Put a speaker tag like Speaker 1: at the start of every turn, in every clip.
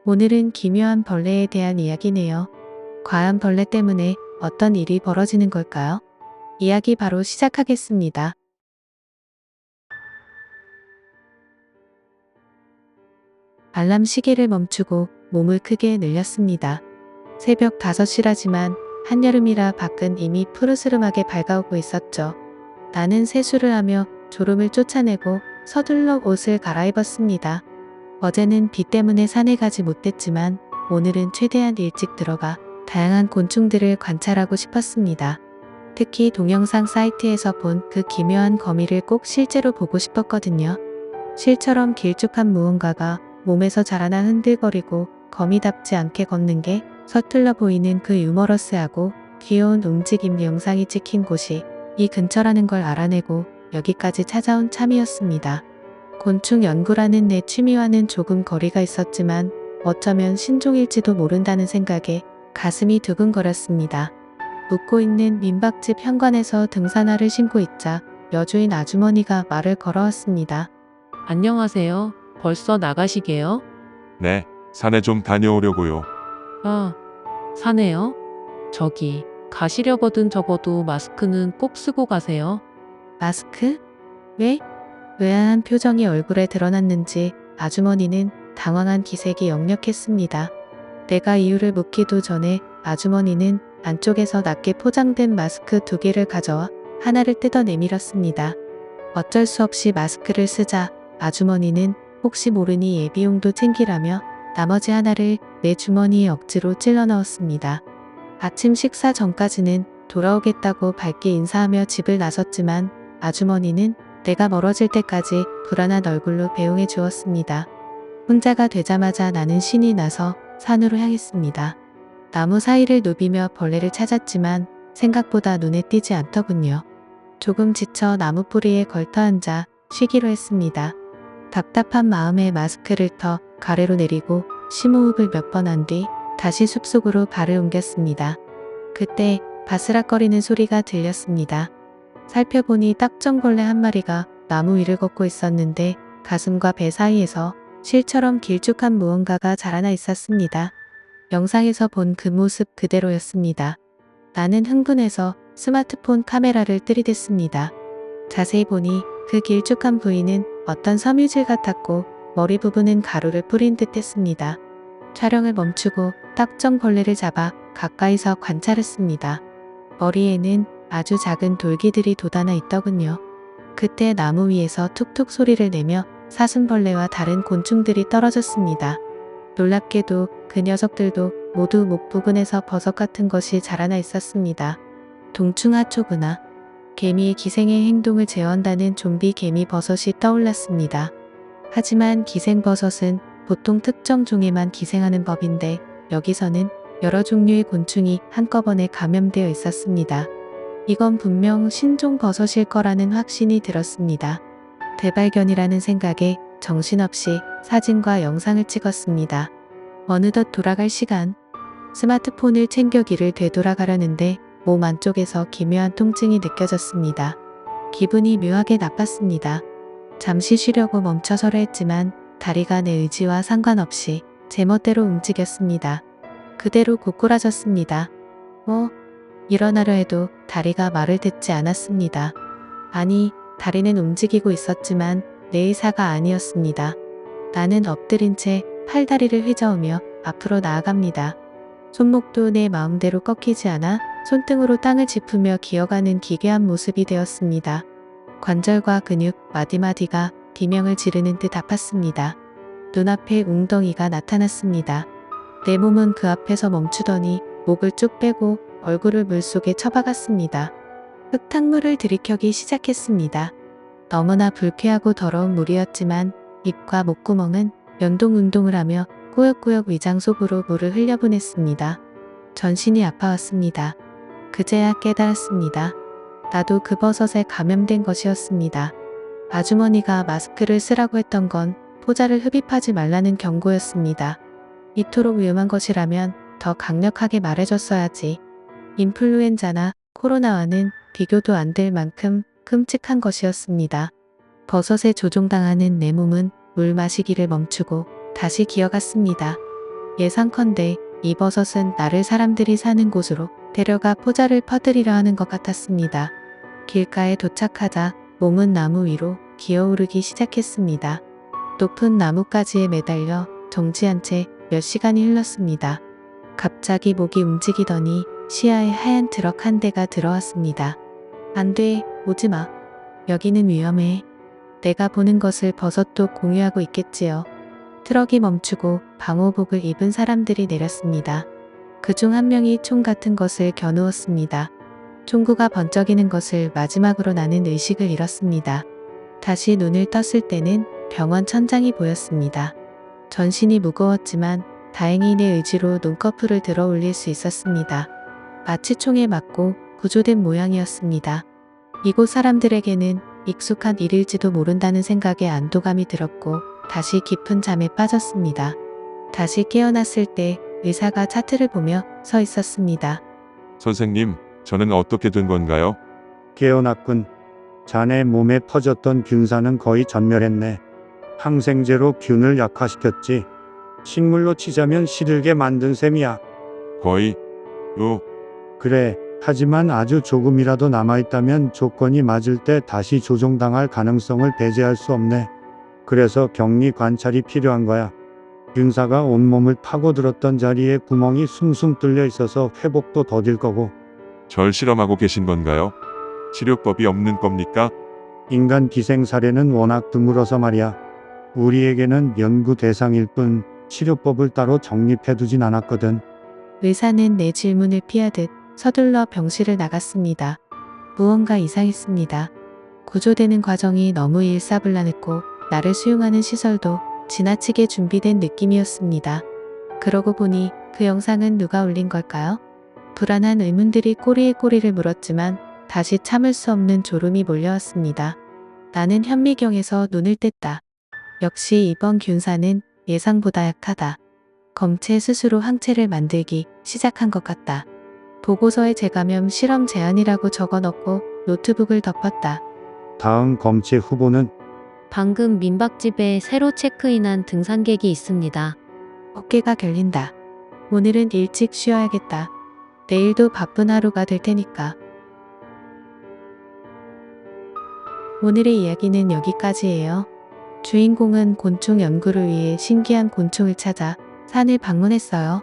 Speaker 1: 오늘은 기묘한 벌레에 대한 이야기네요. 과한 벌레 때문에 어떤 일이 벌어지는 걸까요? 이야기 바로 시작하겠습니다. 알람 시계를 멈추고 몸을 크게 늘렸습니다. 새벽 5시라지만 한여름이라 밖은 이미 푸르스름하게 밝아오고 있었죠. 나는 세수를 하며 졸음을 쫓아내고 서둘러 옷을 갈아입었습니다. 어제는 비 때문에 산에 가지 못했지만 오늘은 최대한 일찍 들어가 다양한 곤충들을 관찰하고 싶었습니다. 특히 동영상 사이트에서 본 그 기묘한 거미를 꼭 실제로 보고 싶었거든요. 실처럼 길쭉한 무언가가 몸에서 자라나 흔들거리고 거미답지 않게 걷는 게 서툴러 보이는 그 유머러스하고 귀여운 움직임 영상이 찍힌 곳이 이 근처라는 걸 알아내고 여기까지 찾아온 참이었습니다. 곤충 연구라는 내 취미와는 조금 거리가 있었지만 어쩌면 신종일지도 모른다는 생각에 가슴이 두근거렸습니다. 묵고 있는 민박집 현관에서 등산화를 신고 있자 여주인 아주머니가 말을 걸어왔습니다.
Speaker 2: 안녕하세요. 벌써 나가시게요?
Speaker 3: 네, 산에 좀 다녀오려고요.
Speaker 2: 아, 사네요? 저기, 가시려거든 적어도 마스크는 꼭 쓰고 가세요.
Speaker 1: 마스크? 왜? 의아한 표정이 얼굴에 드러났는지 아주머니는 당황한 기색이 역력했습니다. 내가 이유를 묻기도 전에 아주머니는 안쪽에서 낮게 포장된 마스크 2개를 가져와 하나를 뜯어 내밀었습니다. 어쩔 수 없이 마스크를 쓰자 아주머니는 혹시 모르니 예비용도 챙기라며 나머지 하나를 내 주머니에 억지로 찔러 넣었습니다. 아침 식사 전까지는 돌아오겠다고 밝게 인사하며 집을 나섰지만 아주머니는 내가 멀어질 때까지 불안한 얼굴로 배웅해 주었습니다. 혼자가 되자마자 나는 신이 나서 산으로 향했습니다. 나무 사이를 누비며 벌레를 찾았지만 생각보다 눈에 띄지 않더군요. 조금 지쳐 나무 뿌리에 걸터 앉아 쉬기로 했습니다. 답답한 마음에 마스크를 터 가래로 내리고 심호흡을 몇 번 한 뒤 다시 숲속으로 발을 옮겼습니다. 그때 바스락거리는 소리가 들렸습니다. 살펴보니 딱정벌레 한 마리가 나무 위를 걷고 있었는데 가슴과 배 사이에서 실처럼 길쭉한 무언가가 자라나 있었습니다. 영상에서 본 그 모습 그대로였습니다. 나는 흥분해서 스마트폰 카메라를 들이댔습니다. 자세히 보니 그 길쭉한 부위는 어떤 섬유질 같았고 머리 부분은 가루를 뿌린 듯 했습니다. 촬영을 멈추고 딱정벌레를 잡아 가까이서 관찰했습니다. 머리에는 아주 작은 돌기들이 돋아나 있더군요. 그때 나무 위에서 툭툭 소리를 내며 사슴벌레와 다른 곤충들이 떨어졌습니다. 놀랍게도 그 녀석들도 모두 목 부근에서 버섯 같은 것이 자라나 있었습니다. 동충하초구나. 개미의 기생의 행동을 제어한다는 좀비 개미 버섯이 떠올랐습니다. 하지만 기생버섯은 보통 특정 종에만 기생하는 법인데 여기서는 여러 종류의 곤충이 한꺼번에 감염되어 있었습니다. 이건 분명 신종 버섯일 거라는 확신이 들었습니다. 대발견이라는 생각에 정신없이 사진과 영상을 찍었습니다. 어느덧 돌아갈 시간. 스마트폰을 챙겨 길을 되돌아가려는데 몸 안쪽에서 기묘한 통증이 느껴졌습니다. 기분이 묘하게 나빴습니다. 잠시 쉬려고 멈춰서려 했지만 다리가 내 의지와 상관없이 제멋대로 움직였습니다. 그대로 고꾸라졌습니다. 일어나려 해도 다리가 말을 듣지 않았습니다. 아니, 다리는 움직이고 있었지만 내 의사가 아니었습니다. 나는 엎드린 채 팔다리를 휘저으며 앞으로 나아갑니다. 손목도 내 마음대로 꺾이지 않아 손등으로 땅을 짚으며 기어가는 기괴한 모습이 되었습니다. 관절과 근육 마디마디가 비명을 지르는 듯 아팠습니다. 눈앞에 웅덩이가 나타났습니다. 내 몸은 그 앞에서 멈추더니 목을 쭉 빼고 얼굴을 물속에 처박았습니다. 흙탕물을 들이켜기 시작했습니다. 너무나 불쾌하고 더러운 물이었지만 입과 목구멍은 연동 운동을 하며 꾸역꾸역 위장 속으로 물을 흘려보냈습니다. 전신이 아파왔습니다. 그제야 깨달았습니다. 나도 그 버섯에 감염된 것이었습니다. 아주머니가 마스크를 쓰라고 했던 건 포자를 흡입하지 말라는 경고였습니다. 이토록 위험한 것이라면 더 강력하게 말해줬어야지. 인플루엔자나 코로나와는 비교도 안 될 만큼 끔찍한 것이었습니다. 버섯에 조종당하는 내 몸은 물 마시기를 멈추고 다시 기어갔습니다. 예상컨대 이 버섯은 나를 사람들이 사는 곳으로 데려가 포자를 퍼뜨리려 하는 것 같았습니다. 길가에 도착하자 몸은 나무 위로 기어오르기 시작했습니다. 높은 나뭇가지에 매달려 정지한 채 몇 시간이 흘렀습니다. 갑자기 목이 움직이더니 시야에 하얀 트럭 한 대가 들어왔습니다. 안 돼, 오지 마. 여기는 위험해. 내가 보는 것을 버섯도 공유하고 있겠지요. 트럭이 멈추고 방호복을 입은 사람들이 내렸습니다. 그중 한 명이 총 같은 것을 겨누었습니다. 총구가 번쩍이는 것을 마지막으로 나는 의식을 잃었습니다. 다시 눈을 떴을 때는 병원 천장이 보였습니다. 전신이 무거웠지만 다행히 내 의지로 눈꺼풀을 들어 올릴 수 있었습니다. 마치 총에 맞고 구조된 모양이었습니다. 이곳 사람들에게는 익숙한 일일지도 모른다는 생각에 안도감이 들었고 다시 깊은 잠에 빠졌습니다. 다시 깨어났을 때 의사가 차트를 보며 서 있었습니다.
Speaker 3: 선생님, 저는 어떻게 된 건가요?
Speaker 4: 깨어났군. 자네 몸에 퍼졌던 균사는 거의 전멸했네. 항생제로 균을 약화시켰지. 식물로 치자면 시들게 만든 셈이야.
Speaker 3: 거의,
Speaker 4: 그래. 하지만 아주 조금이라도 남아있다면 조건이 맞을 때 다시 조종당할 가능성을 배제할 수 없네. 그래서 격리 관찰이 필요한 거야. 균사가 온몸을 파고들었던 자리에 구멍이 숭숭 뚫려 있어서 회복도 더딜 거고.
Speaker 3: 절 실험하고 계신 건가요? 치료법이 없는 겁니까?
Speaker 4: 인간 기생 사례는 워낙 드물어서 말이야. 우리에게는 연구 대상일 뿐 치료법을 따로 정립해두진 않았거든.
Speaker 1: 의사는 내 질문을 피하듯 서둘러 병실을 나갔습니다. 무언가 이상했습니다. 구조되는 과정이 너무 일사불란했고 나를 수용하는 시설도 지나치게 준비된 느낌이었습니다. 그러고 보니 그 영상은 누가 올린 걸까요? 불안한 의문들이 꼬리에 꼬리를 물었지만 다시 참을 수 없는 졸음이 몰려왔습니다. 나는 현미경에서 눈을 뗐다. 역시 이번 균사는 예상보다 약하다. 검체 스스로 항체를 만들기 시작한 것 같다. 보고서에 재감염 실험 제한이라고 적어 넣고 노트북을 덮었다.
Speaker 4: 다음 검체 후보는
Speaker 5: 방금 민박집에 새로 체크인한 등산객이 있습니다.
Speaker 1: 어깨가 결린다. 오늘은 일찍 쉬어야겠다. 내일도 바쁜 하루가 될 테니까. 오늘의 이야기는 여기까지예요. 주인공은 곤충 연구를 위해 신기한 곤충을 찾아 산을 방문했어요.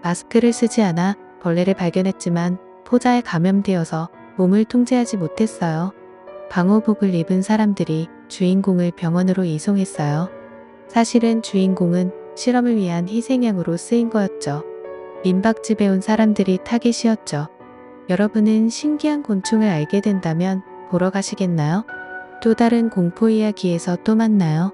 Speaker 1: 마스크를 쓰지 않아 벌레를 발견했지만 포자에 감염되어서 몸을 통제하지 못했어요. 방호복을 입은 사람들이 주인공을 병원으로 이송했어요. 사실은 주인공은 실험을 위한 희생양으로 쓰인 거였죠. 민박집에 온 사람들이 타깃이었죠. 여러분은 신기한 곤충을 알게 된다면 보러 가시겠나요? 또 다른 공포 이야기에서 또 만나요.